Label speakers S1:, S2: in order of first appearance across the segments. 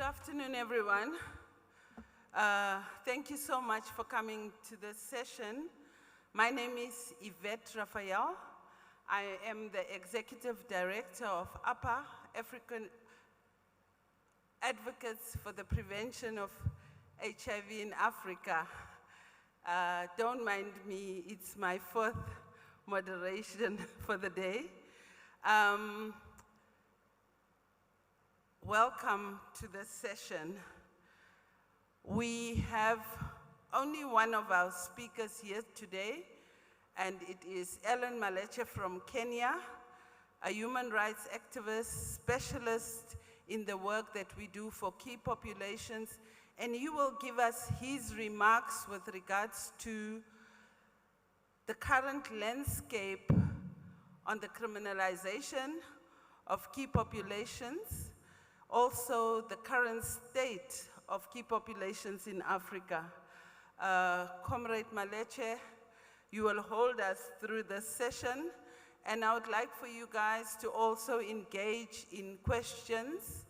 S1: afternoon, everyone. Thank you so much for coming to this session. My name is Yvette Raphael. I am the Executive Director of APA, African Advocates for the Prevention of HIV in Africa. Don't mind me, it's my fourth moderation for the day. Welcome to this session. We have only one of our speakers here today, and it is Ellen Maleche from Kenya, a human rights activist, specialist in the work that we do for key populations, and he will give us his remarks with regards to the current landscape on the criminalization of key populations, also the current state of key populations in Africa. Comrade Maleche, you will hold us through this session, and I would like for you guys to also engage in questions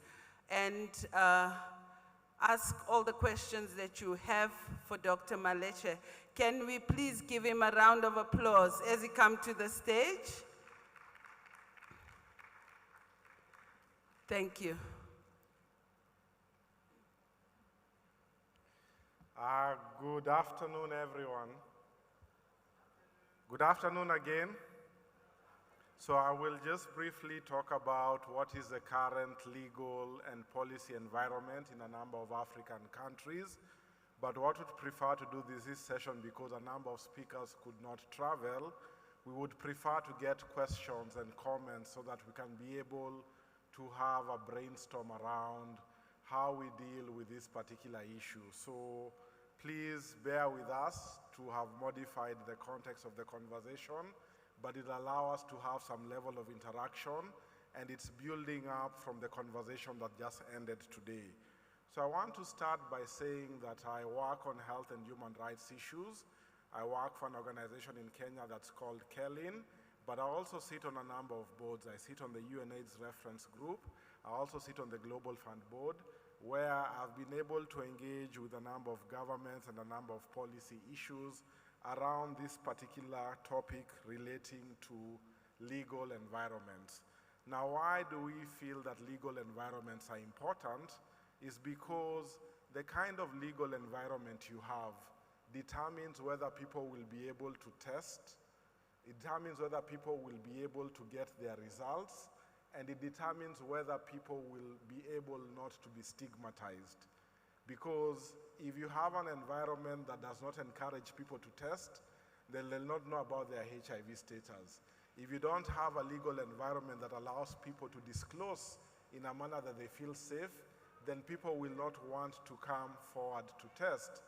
S1: and ask all the questions that you have for Dr. Maleche. Can we please give him a round of applause as he comes to the stage? Thank you.
S2: Good afternoon, everyone. Good afternoon again. So I will just briefly talk about what is the current legal and policy environment in a number of African countries. But what would prefer to do this session, because a number of speakers could not travel, we would prefer to get questions and comments so that we can be able to have a brainstorm around how we deal with this particular issue. So please bear with us to have modified the context of the conversation, but it allows us to have some level of interaction, and it's building up from the conversation that just ended today. So I want to start by saying that I work on health and human rights issues. I work for an organization in Kenya that's called KELIN, but I also sit on a number of boards. I sit on the UNAIDS reference group. I also sit on the Global Fund board, where I've been able to engage with a number of governments and a number of policy issues around this particular topic relating to legal environments. Now, why do we feel that legal environments are important? Is because the kind of legal environment you have determines whether people will be able to test, it determines whether people will be able to get their results, and it determines whether people will be able not to be stigmatized. Because if you have an environment that does not encourage people to test, then they'll not know about their HIV status. If you don't have a legal environment that allows people to disclose in a manner that they feel safe, then people will not want to come forward to test.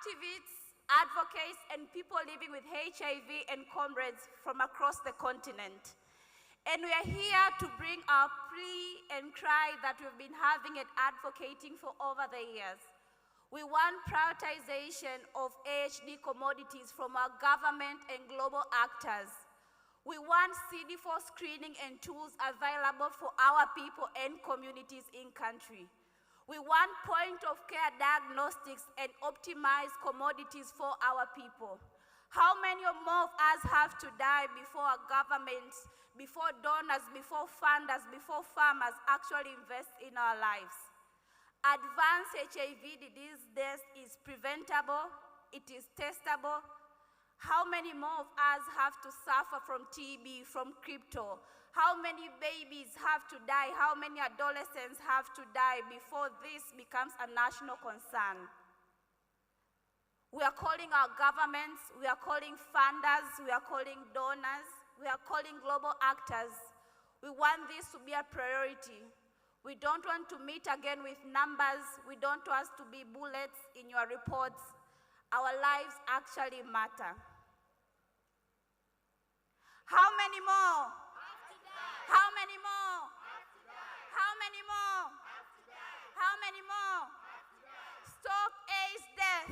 S3: activists, advocates, and people living with HIV and comrades from across the continent. And we are here to bring our plea and cry that we've been having and advocating for over the years. We want prioritization of AHD commodities from our government and global actors. We want CD4 screening and tools available for our people and communities in country. We want point-of-care diagnostics and optimized commodities for our people. How many more of us have to die before our governments, before donors, before funders, before farmers actually invest in our lives? Advanced HIV disease death is preventable, it is testable. How many more of us have to suffer from TB, from crypto? How many babies have to die? How many adolescents have to die before this becomes a national concern? We are calling our governments, we are calling funders, we are calling donors, we are calling global actors. We want this to be a priority. We don't want to meet again with numbers. We don't want us to be bullets in your reports. Our lives actually matter. How many more? How many more? How many more? How many more? Stop AIDS death.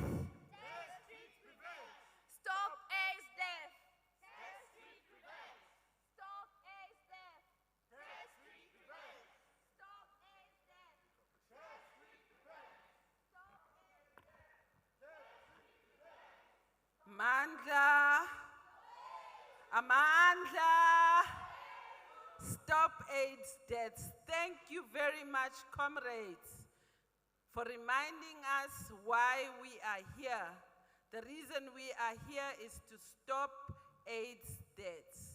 S3: Stop AIDS death. Stop AIDS death. Stop AIDS death.
S1: Mandla. Amandla. Stop AIDS deaths. Thank you very much, comrades, for reminding us why we are here. The reason we are here is to stop AIDS deaths.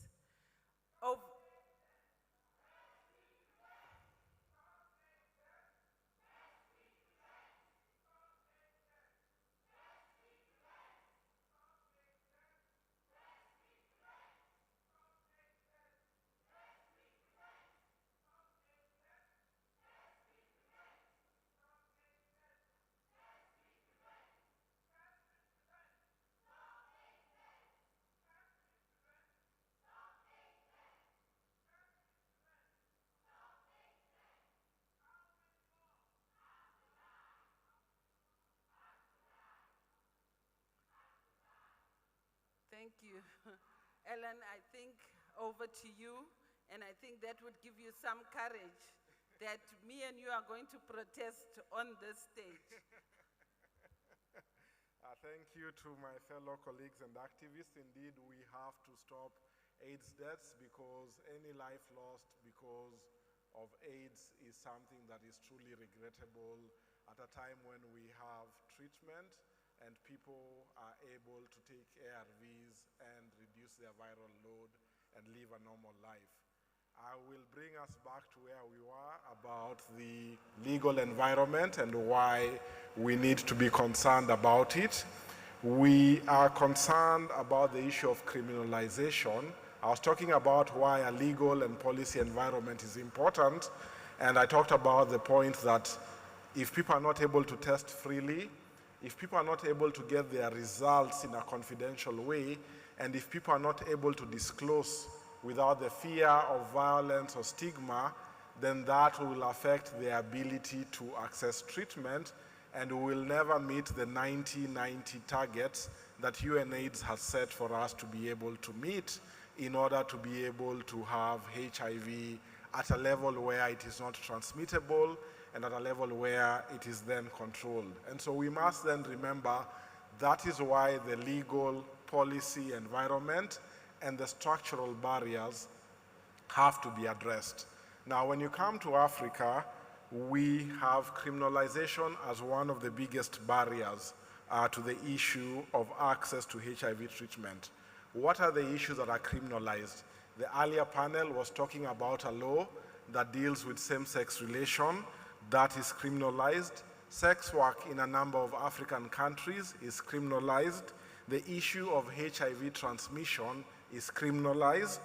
S1: Thank you. Ellen, I think over to you, and I think that would give you some courage that me and you are going to protest on this stage.
S2: Thank you to my fellow colleagues and activists. Indeed, we have to stop AIDS deaths because any life lost because of AIDS is something that is truly regrettable at a time when we have treatment and people are able to take ARVs and reduce their viral load and live a normal life. I will bring us back to where we were about the legal environment and why we need to be concerned about it. We are concerned about the issue of criminalization. I was talking about why a legal and policy environment is important, and I talked about the point that if people are not able to test freely, if people are not able to get their results in a confidential way, and if people are not able to disclose without the fear of violence or stigma, then that will affect their ability to access treatment, and we will never meet the 90-90 targets that UNAIDS has set for us to be able to meet in order to be able to have HIV at a level where it is not transmittable and at a level where it is then controlled. And so we must then remember that is why the legal policy environment and the structural barriers have to be addressed. Now, when you come to Africa, we have criminalization as one of the biggest barriers to the issue of access to HIV treatment. What are the issues that are criminalized? The earlier panel was talking about a law that deals with same-sex relation that is criminalized. Sex work in a number of African countries is criminalized. The issue of HIV transmission is criminalized,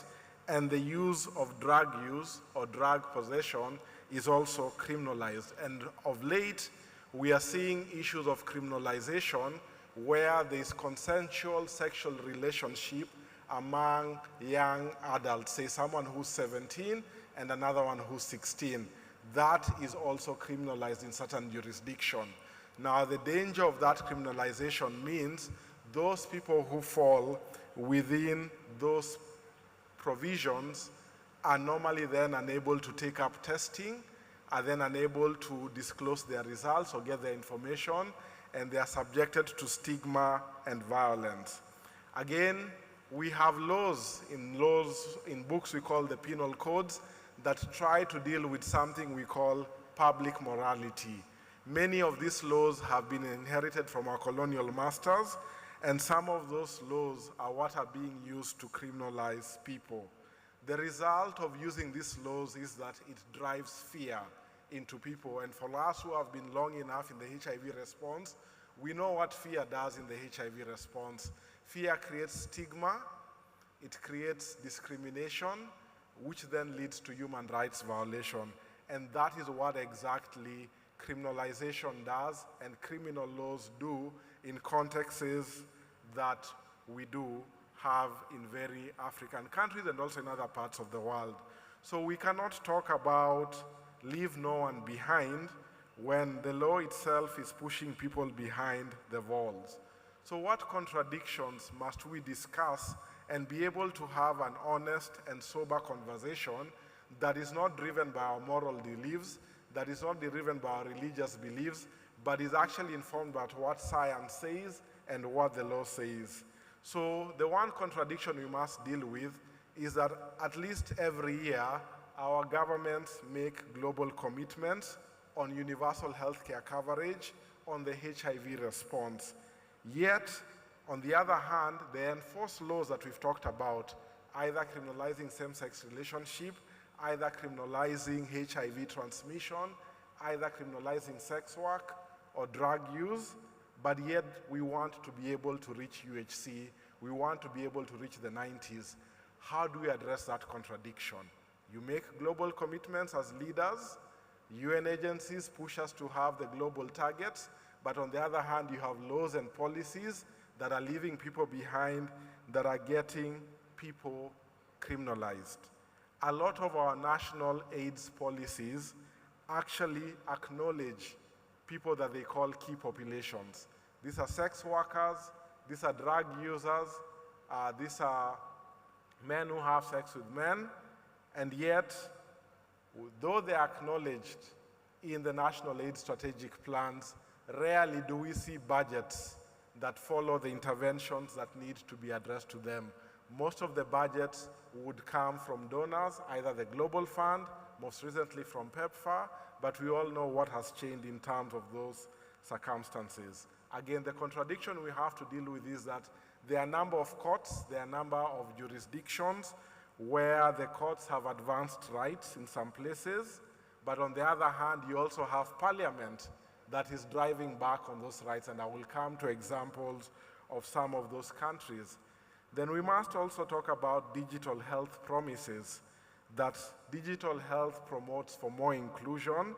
S2: and the use of drug use or drug possession is also criminalized. And of late, we are seeing issues of criminalization where there is consensual sexual relationship among young adults, say someone who's 17 and another one who's 16. That is also criminalized in certain jurisdictions. Now, the danger of that criminalization means those people who fall within those provisions are normally then unable to take up testing, are then unable to disclose their results or get their information, and they are subjected to stigma and violence. Again, we have laws in books we call the penal codes that try to deal with something we call public morality. Many of these laws have been inherited from our colonial masters, and some of those laws are what are being used to criminalize people. The result of using these laws is that it drives fear into people, and for us who have been long enough in the HIV response, we know what fear does in the HIV response. Fear creates stigma, it creates discrimination, which then leads to human rights violation. And that is what exactly criminalization does and criminal laws do in contexts that we do have in very African countries and also in other parts of the world. So we cannot talk about leave no one behind when the law itself is pushing people behind the walls. So what contradictions must we discuss and be able to have an honest and sober conversation that is not driven by our moral beliefs, that is not driven by our religious beliefs, but is actually informed by what science says and what the law says. So the one contradiction we must deal with is that at least every year, our governments make global commitments on universal healthcare coverage, on the HIV response. Yet, on the other hand, they enforce laws that we've talked about, either criminalizing same-sex relationship, either criminalizing HIV transmission, either criminalizing sex work or drug use, but yet we want to be able to reach UHC, we want to be able to reach the 90s. How do we address that contradiction? You make global commitments as leaders, UN agencies push us to have the global targets, but on the other hand, you have laws and policies that are leaving people behind, that are getting people criminalized. A lot of our national AIDS policies actually acknowledge people that they call key populations. These are sex workers, these are drug users, these are men who have sex with men, and yet, though they are acknowledged in the national AIDS strategic plans, rarely do we see budgets that follow the interventions that need to be addressed to them. Most of the budgets would come from donors, either the Global Fund, most recently from PEPFAR, but we all know what has changed in terms of those circumstances. Again, the contradiction we have to deal with is that there are a number of courts, there are a number of jurisdictions where the courts have advanced rights in some places, but on the other hand, you also have parliament that is driving back on those rights, and I will come to examples of some of those countries. Then we must also talk about digital health promises, that digital health promotes for more inclusion,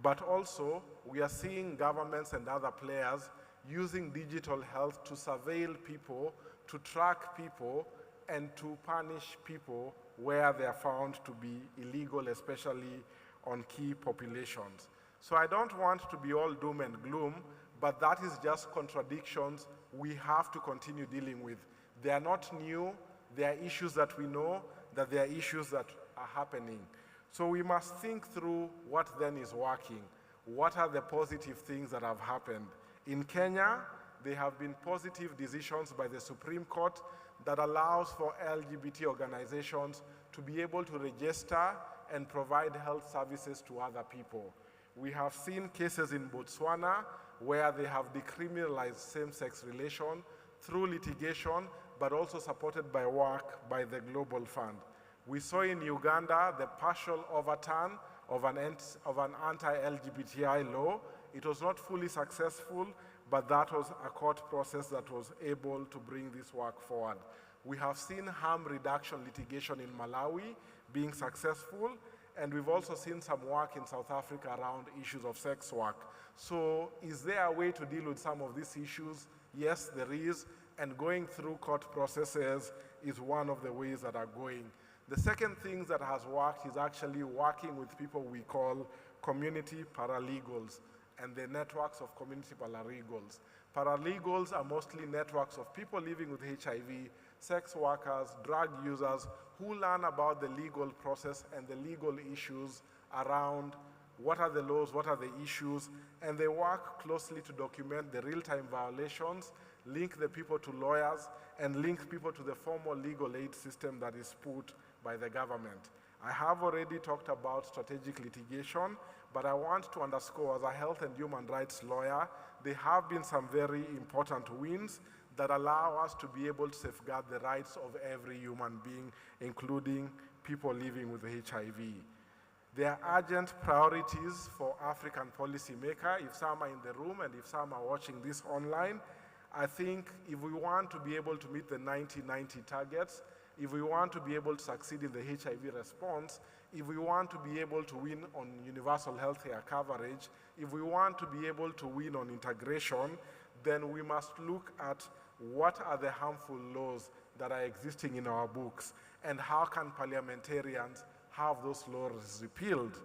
S2: but also we are seeing governments and other players using digital health to surveil people, to track people, and to punish people where they are found to be illegal, especially on key populations. So I don't want to be all doom and gloom, but that is just contradictions we have to continue dealing with. They are not new, they are issues that we know, that they are issues that are happening. So we must think through what then is working. What are the positive things that have happened? In Kenya, there have been positive decisions by the Supreme Court that allows for LGBT organizations to be able to register and provide health services to other people. We have seen cases in Botswana where they have decriminalized same-sex relation through litigation, but also supported by work by the Global Fund. We saw in Uganda the partial overturn of an anti-LGBTI law. It was not fully successful, but that was a court process that was able to bring this work forward. We have seen harm reduction litigation in Malawi being successful, and we've also seen some work in South Africa around issues of sex work. So is there a way to deal with some of these issues? Yes, there is, and going through court processes is one of the ways that are going. The second thing that has worked is actually working with people we call community paralegals and the networks of community paralegals. Paralegals are mostly networks of people living with HIV, sex workers, drug users, who learn about the legal process and the legal issues around what are the laws, what are the issues, and they work closely to document the real-time violations, link the people to lawyers, and link people to the formal legal aid system that is put by the government. I have already talked about strategic litigation, but I want to underscore, as a health and human rights lawyer, there have been some very important wins that allow us to be able to safeguard the rights of every human being, including people living with HIV. There are urgent priorities for African policymakers. If some are in the room and if some are watching this online, I think if we want to be able to meet the 90-90 targets, if we want to be able to succeed in the HIV response, if we want to be able to win on universal health care coverage, if we want to be able to win on integration, then we must look at what are the harmful laws that are existing in our books and how can parliamentarians have those laws repealed.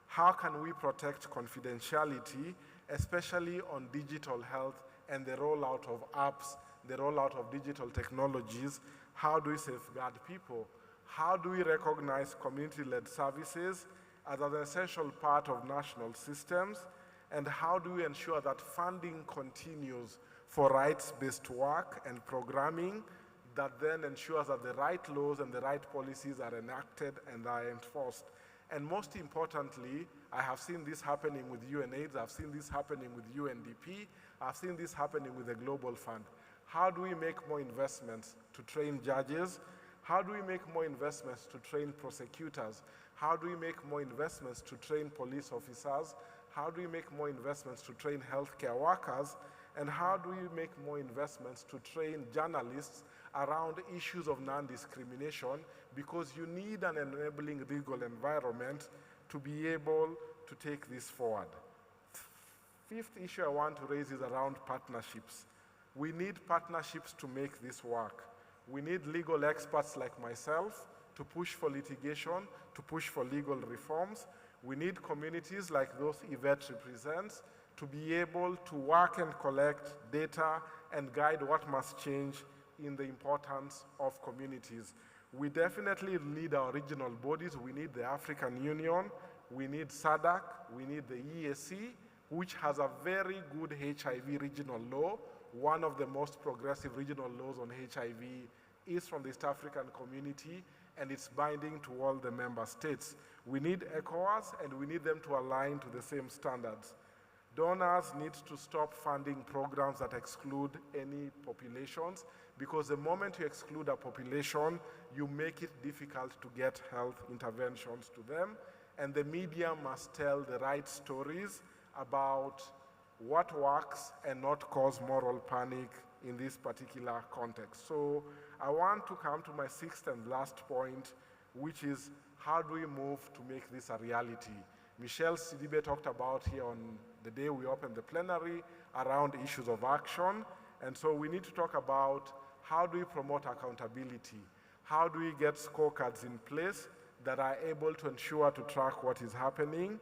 S2: How can we protect confidentiality, especially on digital health and the rollout of apps, the rollout of digital technologies? How do we safeguard people? How do we recognize community-led services as an essential part of national systems? And how do we ensure that funding continues for rights-based work and programming that then ensures that the right laws and the right policies are enacted and are enforced? And most importantly, I have seen this happening with UNAIDS, I've seen this happening with UNDP, I've seen this happening with the Global Fund. How do we make more investments to train judges? How do we make more investments to train prosecutors? How do we make more investments to train police officers? How do we make more investments to train healthcare workers? And how do we make more investments to train journalists around issues of non-discrimination? Because you need an enabling legal environment to be able to take this forward. Fifth issue I want to raise is around partnerships. We need partnerships to make this work. We need legal experts like myself to push for litigation, to push for legal reforms. We need communities like those Yvette represents to be able to work and collect data and guide what must change in the importance of communities. We definitely need our regional bodies. We need the African Union. We need SADC. We need the EAC, which has a very good HIV regional law. One of the most progressive regional laws on HIV is from the East African community, and it's binding to all the member states. We need ECOWAS, and we need them to align to the same standards. Donors need to stop funding programs that exclude any populations, because the moment you exclude a population, you make it difficult to get health interventions to them, and the media must tell the right stories about what works and not cause moral panic in this particular context. So I want to come to my sixth and last point, which is how do we move to make this a reality? Michelle Sidibe talked about here on the day we opened the plenary around issues of action. And so we need to talk about how do we promote accountability? How do we get scorecards in place that are able to ensure to track what is happening?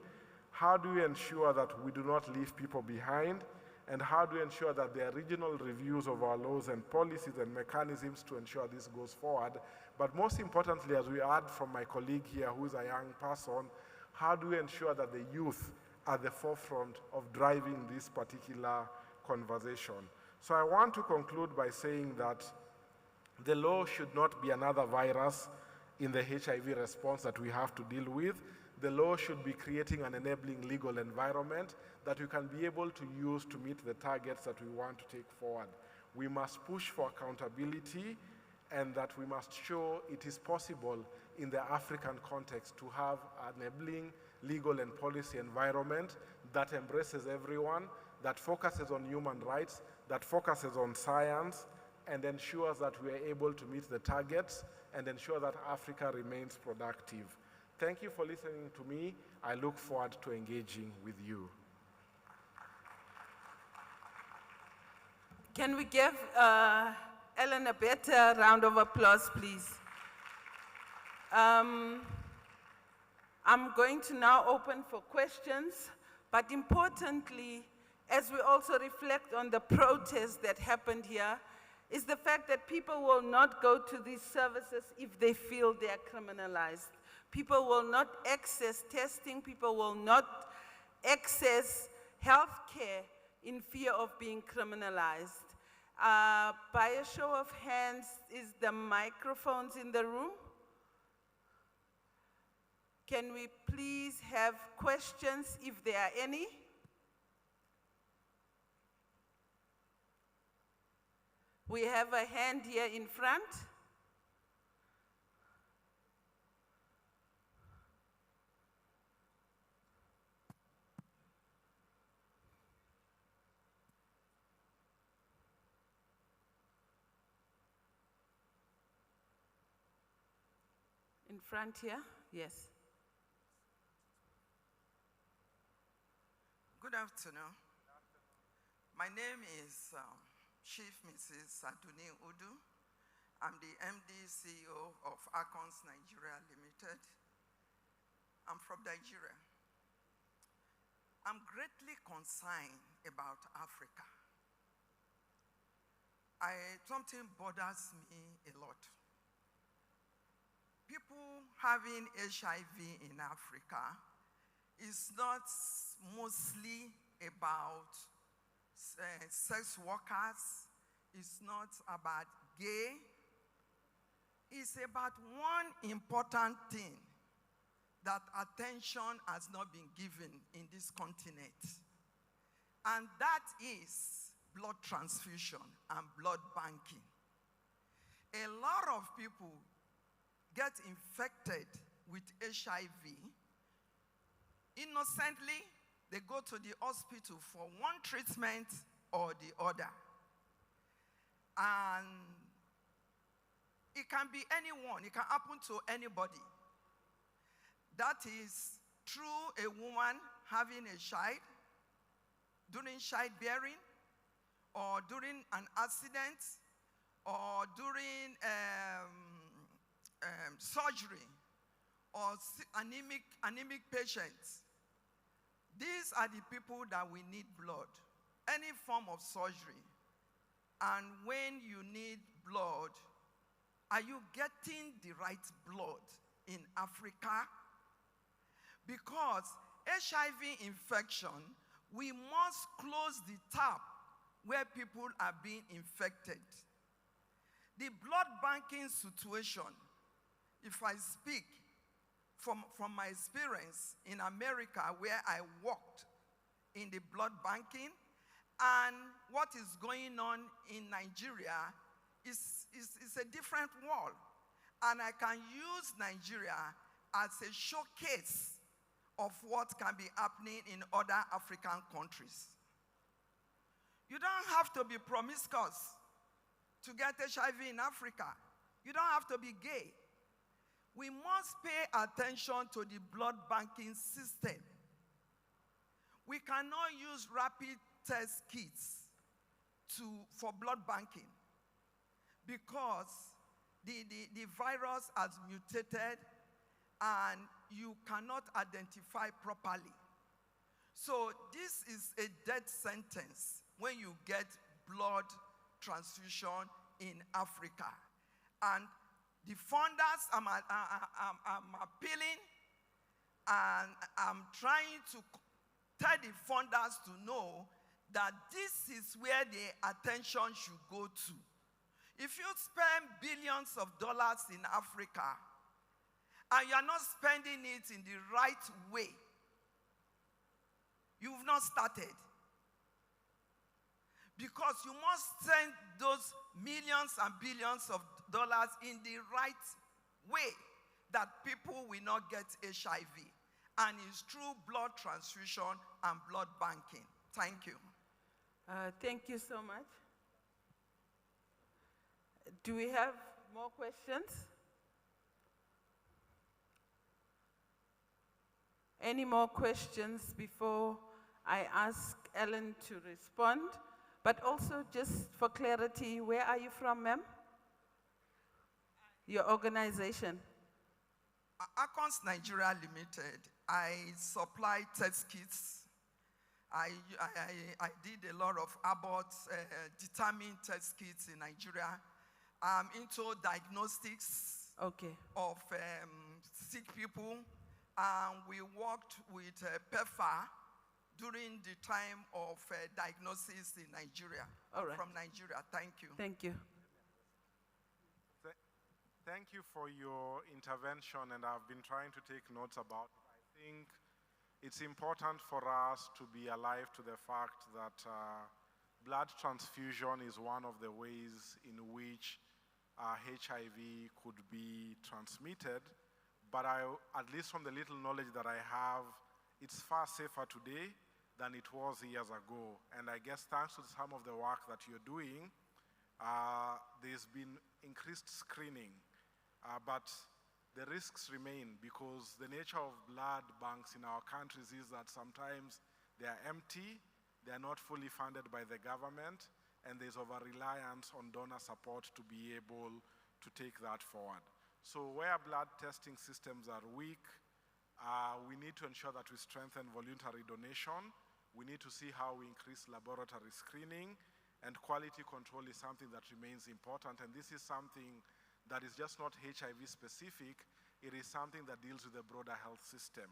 S2: How do we ensure that we do not leave people behind? And how do we ensure that there are regional reviews of our laws and policies and mechanisms to ensure this goes forward? But most importantly, as we heard from my colleague here, who is a young person, how do we ensure that the youth are at the forefront of driving this particular conversation? So I want to conclude by saying that the law should not be another virus in the HIV response that we have to deal with. The law should be creating an enabling legal environment that we can be able to use to meet the targets that we want to take forward. We must push for accountability, and that we must show it is possible in the African context to have an enabling legal and policy environment that embraces everyone, that focuses on human rights, that focuses on science, and ensures that we are able to meet the targets and ensure that Africa remains productive. Thank you for listening to me. I look forward to engaging with you.
S1: Can we give Ellen a better round of applause, please? I'm going to now open for questions, but importantly, as we also reflect on the protest that happened here, is the fact that people will not go to these services if they feel they are criminalized. People will not access testing, people will not access health care in fear of being criminalized. By a show of hands, is the microphones in the room? Can we please have questions if there are any? We have a hand here in front. In front here, yes.
S4: Good afternoon. My name is Chief Mrs. Aduni Udu. I'm the MD CEO of Acons Nigeria Limited. I'm from Nigeria. I'm greatly concerned about Africa. Something bothers me a lot. People having HIV in Africa is not mostly about sex workers, it's not about gay, it's about one important thing that attention has not been given in this continent, and that is blood transfusion and blood banking. A lot of people get infected with HIV. Innocently, they go to the hospital for one treatment or the other. And it can be anyone, it can happen to anybody. That is through a woman having a child, during childbearing, or during an accident, or during surgery, or anemic patients. These are the people that we need blood, any form of surgery. And when you need blood, are you getting the right blood in Africa? Because HIV infection, we must close the tap where people are being infected. The blood banking situation, if I speak from my experience in America, where I worked in the blood banking, and what is going on in Nigeria is a different world. And I can use Nigeria as a showcase of what can be happening in other African countries. You don't have to be promiscuous to get HIV in Africa. You don't have to be gay. We must pay attention to the blood banking system. We cannot use rapid test kits for blood banking because the virus has mutated and you cannot identify properly. So this is a death sentence when you get blood transfusion in Africa. And the funders, I'm appealing, and I'm trying to tell the funders to know that this is where the attention should go to. If you spend billions of dollars in Africa, and you're not spending it in the right way, you've not started. Because you must spend those millions and billions of dollars in the right way that people will not get HIV. And it's through blood transfusion and blood banking. Thank you.
S1: Thank you so much. Do we have more questions? Any more questions before I ask Ellen to respond? But also, just for clarity, where are you from, ma'am? Your organization?
S4: Acons Nigeria Limited. I supply test kits. I did a lot of Abbott determined test kits in Nigeria. I'm into diagnostics of sick people. We worked with PEFA during the time of diagnosis in Nigeria.
S1: All right.
S4: From Nigeria. Thank you.
S1: Thank you.
S2: Thank you for your intervention, and I've been trying to take notes about it. I think it's important for us to be alive to the fact that blood transfusion is one of the ways in which HIV could be transmitted, but at least from the little knowledge that I have, it's far safer today than it was years ago. And I guess thanks to some of the work that you're doing, there's been increased screening. But the risks remain because the nature of blood banks in our countries is that sometimes they are empty, they are not fully funded by the government, and there's over-reliance on donor support to be able to take that forward. So where blood testing systems are weak, we need to ensure that we strengthen voluntary donation. We need to see how we increase laboratory screening, and quality control is something that remains important, and this is something that is just not HIV specific, it is something that deals with the broader health system.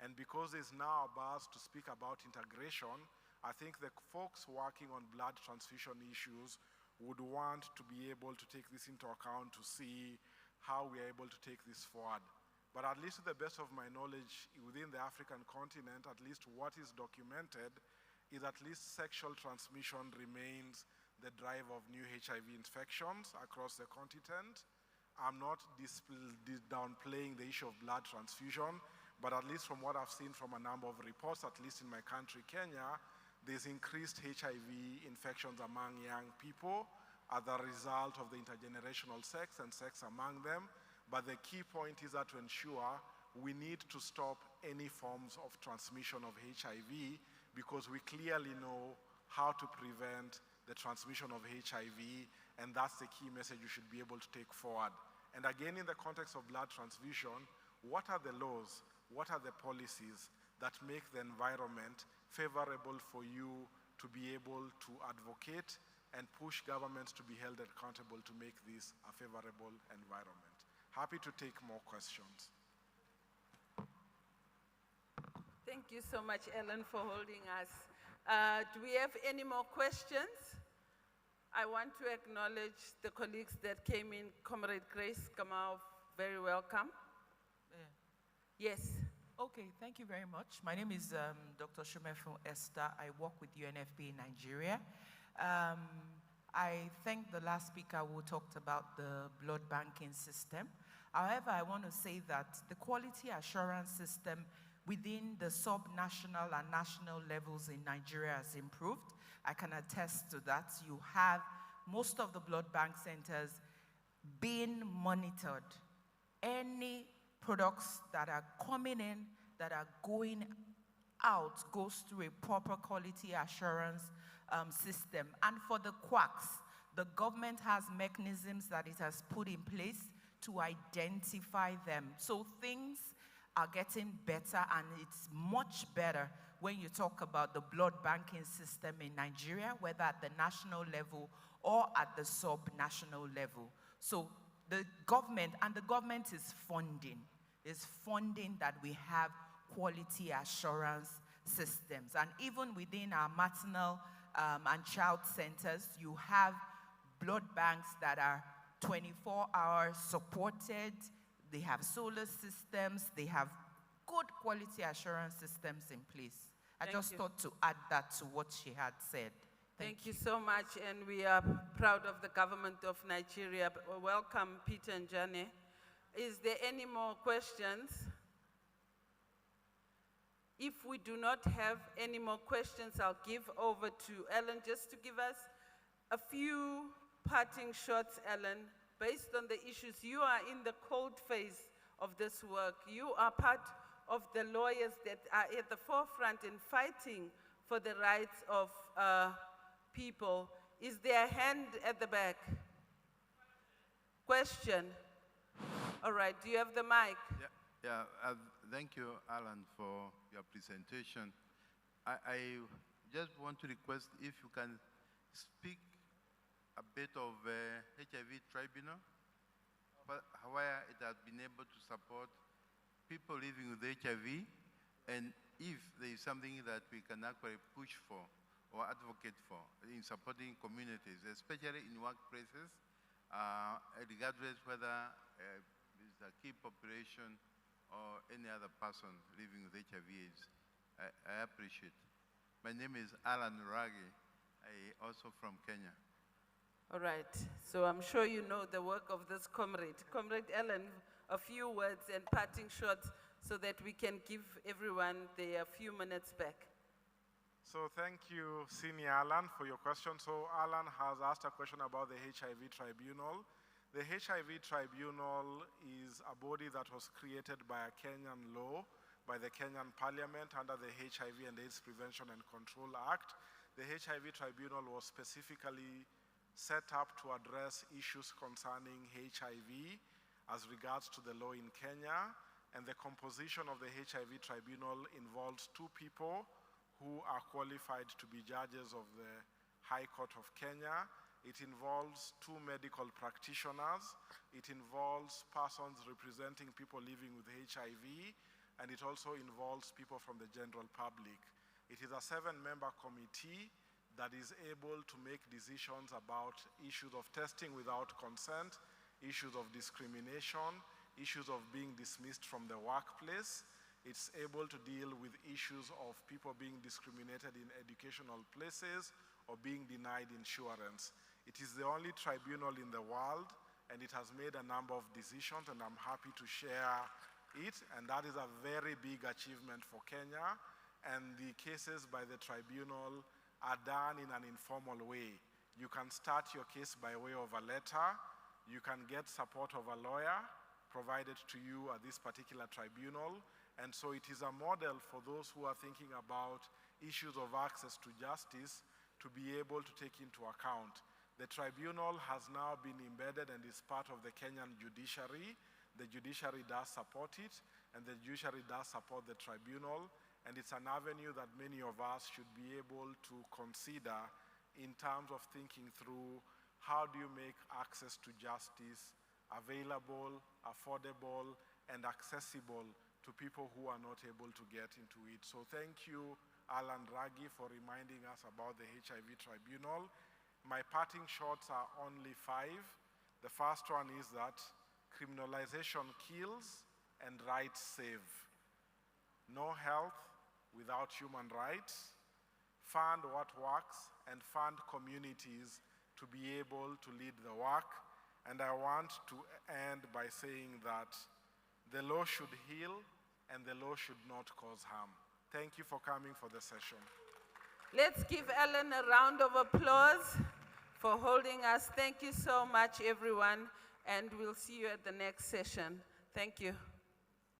S2: And because there's now a buzz to speak about integration, I think the folks working on blood transfusion issues would want to be able to take this into account to see how we are able to take this forward. But at least to the best of my knowledge, within the African continent, at least what is documented is at least sexual transmission remains the driver of new HIV infections across the continent. I'm not downplaying the issue of blood transfusion, but at least from what I've seen from a number of reports, at least in my country, Kenya, there's increased HIV infections among young people as a result of the intergenerational sex and sex among them. But the key point is that to ensure we need to stop any forms of transmission of HIV because we clearly know how to prevent the transmission of HIV, and that's the key message you should be able to take forward. And again, in the context of blood transfusion, what are the laws, what are the policies that make the environment favorable for you to be able to advocate and push governments to be held accountable to make this a favorable environment? Happy to take more questions.
S1: Thank you so much, Ellen, for holding us. Do we have any more questions? I want to acknowledge the colleagues that came in. Comrade Grace Kamau, very welcome. Yes.
S5: Okay, thank you very much. My name is Dr. Shumefu Esther. I work with UNFPA in Nigeria. I think the last speaker who talked about the blood banking system. However, I want to say that the quality assurance system within the sub-national and national levels in Nigeria has improved. I can attest to that. You have most of the blood bank centers being monitored. Any products that are coming in, that are going out, goes through a proper quality assurance system. And for the quacks, the government has mechanisms that it has put in place to identify them. So things are getting better, and it's much better when you talk about the blood banking system in Nigeria, whether at the national level or at the sub-national level. So the government, and the government is funding that we have quality assurance systems. And even within our maternal and child centers, you have blood banks that are 24-hour supported. They have solar systems. They have good quality assurance systems in place. I just thought to add that to what she had said.
S1: Thank you so much, and we are proud of the government of Nigeria. Welcome, Peter and Jane. Is there any more questions? If we do not have any more questions, I'll give over to Ellen just to give us a few parting shots, Ellen, based on the issues. You are in the cold phase of this work. You are part of the lawyers that are at the forefront in fighting for the rights of people. Is there a hand at the back? Question. All right, do you have the mic?
S6: Thank you, Alan, for your presentation. I just want to request if you can speak a bit of HIV tribunal, where it has been able to support people living with HIV, and if there is something that we can actually push for or advocate for in supporting communities, especially in workplaces, regardless whether it's a key population or any other person living with HIV/AIDS. I appreciate. My name is Alan Ragi, also from Kenya.
S1: All right, so I'm sure you know the work of this comrade. Comrade Ellen, a few words and parting shots so that we can give everyone their few minutes back.
S2: So thank you, Senior Alan, for your question. So Alan has asked a question about the HIV Tribunal. The HIV Tribunal is a body that was created by a Kenyan law, by the Kenyan Parliament under the HIV and AIDS Prevention and Control Act. The HIV Tribunal was specifically set up to address issues concerning HIV as regards to the law in Kenya, and the composition of the HIV Tribunal involves 2 people who are qualified to be judges of the High Court of Kenya. It involves 2 medical practitioners. It involves persons representing people living with HIV, and it also involves people from the general public. It is a 7-member committee that is able to make decisions about issues of testing without consent, issues of discrimination, issues of being dismissed from the workplace. It's able to deal with issues of people being discriminated in educational places or being denied insurance. It is the only tribunal in the world, and it has made a number of decisions, and I'm happy to share it, and that is a very big achievement for Kenya. And the cases by the tribunal are done in an informal way. You can start your case by way of a letter. You can get support of a lawyer provided to you at this particular tribunal. And so it is a model for those who are thinking about issues of access to justice to be able to take into account. The tribunal has now been embedded and is part of the Kenyan judiciary. The judiciary does support it, and the judiciary does support the tribunal, and it's an avenue that many of us should be able to consider in terms of thinking through how do you make access to justice available, affordable, and accessible to people who are not able to get into it. So thank you, Alan Ragi, for reminding us about the HIV Tribunal. My parting shots are only 5. The first one is that criminalization kills and rights save. No health without human rights. Fund what works and fund communities to be able to lead the work. And I want to end by saying that the law should heal and the law should not cause harm. Thank you for coming for the session.
S1: Let's give Ellen a round of applause for holding us. Thank you so much, everyone, and we'll see you at the next session. Thank you.